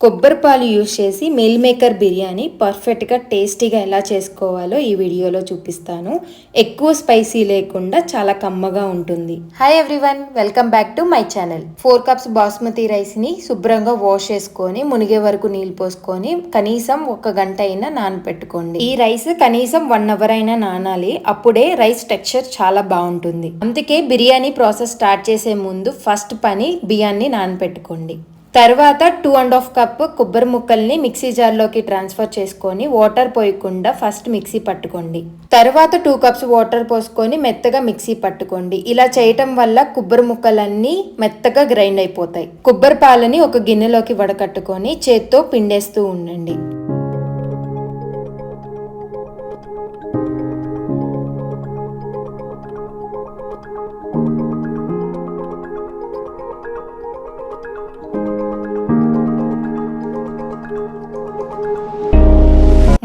కొబ్బరి పాలు యూజ్ చేసి మీల్ మేకర్ బిర్యానీ పర్ఫెక్ట్గా టేస్టీగా ఎలా చేసుకోవాలో ఈ వీడియోలో చూపిస్తాను. ఎక్కువ స్పైసీ లేకుండా చాలా కమ్మగా ఉంటుంది. Hi everyone, welcome back to my channel. 4 cups basmati రైస్ని శుభ్రంగా వాష్ చేసుకొని మునిగే వరకు నీళ్ళు పోసుకొని కనీసం 1 గంట అయినా నానపెట్టుకోండి. ఈ రైస్ కనీసం 1 అవర్ అయినా నానాలి, అప్పుడే రైస్ టెక్స్చర్ చాలా బాగుంటుంది. అందుకే బిర్యానీ ప్రాసెస్ స్టార్ట్ చేసే ముందు ఫస్ట్ పని బియ్యాన్ని నానపెట్టుకోండి. తర్వాత 2.5 కప్ కొబ్బరి ముక్కల్ని మిక్సీ జార్లోకి ట్రాన్స్ఫర్ చేసుకొని వాటర్ పోయకుండా ఫస్ట్ మిక్సీ పట్టుకోండి. తర్వాత 2 కప్స్ వాటర్ పోసుకొని మెత్తగా మిక్సీ పట్టుకోండి. ఇలా చేయటం వల్ల కొబ్బరి ముక్కలన్నీ మెత్తగా గ్రైండ్ అయిపోతాయి. కొబ్బరి పాలని ఒక గిన్నెలోకి వడకట్టుకొని చేత్తో పిండేస్తూ ఉండండి.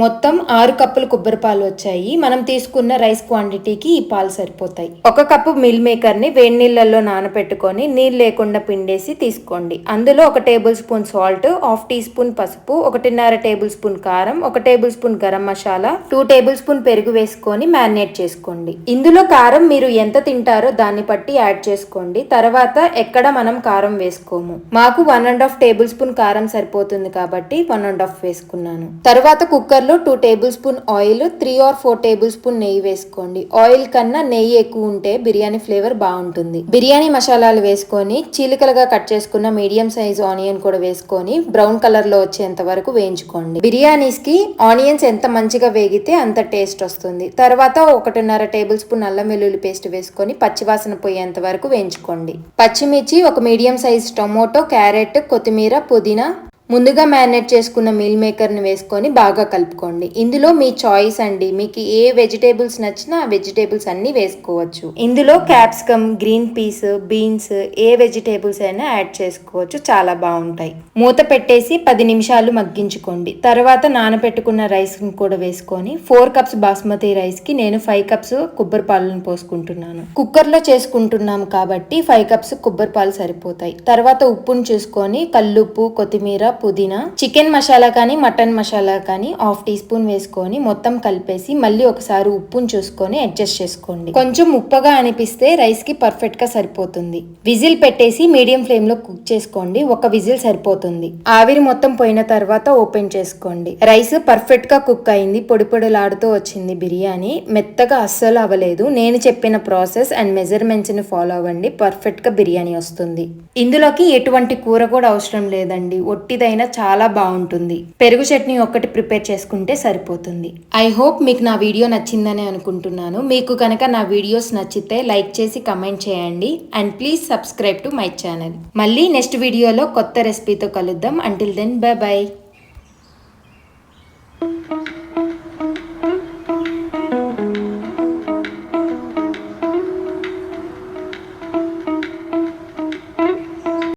మొత్తం 6 కప్పులు కొబ్బరి పాలు వచ్చాయి. మనం తీసుకున్న రైస్ క్వాంటిటీకి ఈ పాలు సరిపోతాయి. 1 కప్పు మిల్ మేకర్ ని వేడి నీళ్ళల్లో నానపెట్టుకొని నీళ్ళు లేకుండా పిండేసి తీసుకోండి. అందులో 1 tablespoon salt, 1/2 teaspoon పసుపు, 1.5 టేబుల్ స్పూన్ కారం, 1 tablespoon garam masala, 2 tablespoon పెరుగు వేసుకొని మ్యారినేట్ చేసుకోండి. ఇందులో కారం మీరు ఎంత తింటారో దాన్ని బట్టి యాడ్ చేసుకోండి. తర్వాత ఎక్కడ మనం కారం వేసుకోము. మాకు 1.5 టేబుల్ స్పూన్ కారం సరిపోతుంది కాబట్టి 1.5 వేసుకున్నాను. తర్వాత cooker 2 table spoon oil, 3 or 4 table spoon నెయ్యి వేసుకోండి. ఆయిల్ కన్నా నెయ్యి ఎక్కువ ఉంటే బిర్యానీ ఫ్లేవర్ బాగుంటుంది. బిర్యానీ మసాలాలు వేసుకొని చీలికలుగా కట్ చేసుకున్న మీడియం సైజ్ ఆనియన్ కూడా వేసుకొని బ్రౌన్ కలర్ లో వచ్చేంత వరకు వేయించుకోండి. బిర్యానీస్ కి ఆనియన్స్ ఎంత మంచిగా వేగితే అంత టేస్ట్ వస్తుంది. తర్వాత 1.5 టేబుల్ స్పూన్ అల్లం వెల్లుల్లి పేస్ట్ వేసుకొని పచ్చివాసన పోయేంత వరకు వేయించుకోండి. పచ్చిమిర్చి, 1 మీడియం సైజ్ టొమాటో, క్యారెట్, కొత్తిమీర, పుదీనా, ముందుగా మ్యారినేట్ చేసుకున్న మీల్ మేకర్ని వేసుకొని బాగా కలుపుకోండి. ఇందులో మీ చాయిస్ అండి, మీకు ఏ వెజిటేబుల్స్ నచ్చినా ఆ వెజిటేబుల్స్ అన్నీ వేసుకోవచ్చు. ఇందులో క్యాప్సికమ్, గ్రీన్ పీస్, బీన్స్, ఏ వెజిటేబుల్స్ అయినా యాడ్ చేసుకోవచ్చు, చాలా బాగుంటాయి. మూత పెట్టేసి 10 నిమిషాలు మగ్గించుకోండి. తర్వాత నానబెట్టుకున్న రైస్ని కూడా వేసుకొని 4 కప్స్ బాస్మతి రైస్కి నేను 5 కప్స్ కొబ్బరి పాలను పోసుకుంటున్నాను. కుక్కర్లో చేసుకుంటున్నాం కాబట్టి 5 కప్స్ కొబ్బరి పాలు సరిపోతాయి. తర్వాత ఉప్పును చూసుకొని కల్లుప్పు, కొత్తిమీర, పుదీనా, చికెన్ మసాలా కానీ మటన్ మసాలా కానీ 1/2 టీ స్పూన్ వేసుకొని మొత్తం కలిపేసి మళ్ళీ ఒకసారి ఉప్పును చూసుకొని అడ్జస్ట్ చేసుకోండి. కొంచెం ఉప్పగా అనిపిస్తే రైస్ కి పర్ఫెక్ట్ గా సరిపోతుంది. విజిల్ పెట్టేసి మీడియం ఫ్లేమ్ లో కుక్ చేసుకోండి. 1 విజిల్ సరిపోతుంది. ఆవిరి మొత్తం పోయిన తర్వాత ఓపెన్ చేసుకోండి. రైస్ పర్ఫెక్ట్ గా కుక్ అయింది, పొడి పొడిలాడుతూ వచ్చింది. బిర్యానీ మెత్తగా అస్సలు అవ్వలేదు. నేను చెప్పిన ప్రాసెస్ అండ్ మెజర్మెంట్స్ ని ఫాలో అవ్వండి, పర్ఫెక్ట్ గా బిర్యానీ వస్తుంది. ఇందులోకి ఎటువంటి కూర కూడా అవసరం లేదండి, ఒట్టిదైనా చాలా బాగుంటుంది. పెరుగు చట్నీ ఒక్కటి ప్రిపేర్ చేసుకుంటే సరిపోతుంది. ఐ హోప్ మీకు నా వీడియో నచ్చిందని అనుకుంటున్నాను. మీకు కనుక నా వీడియోస్ నచ్చితే లైక్ చేసి కమెంట్ చేయండి and please subscribe to my channel. మళ్ళీ నెక్స్ట్ వీడియోలో కొత్త రెసిపీతో కలుద్దాం. Until then bye by.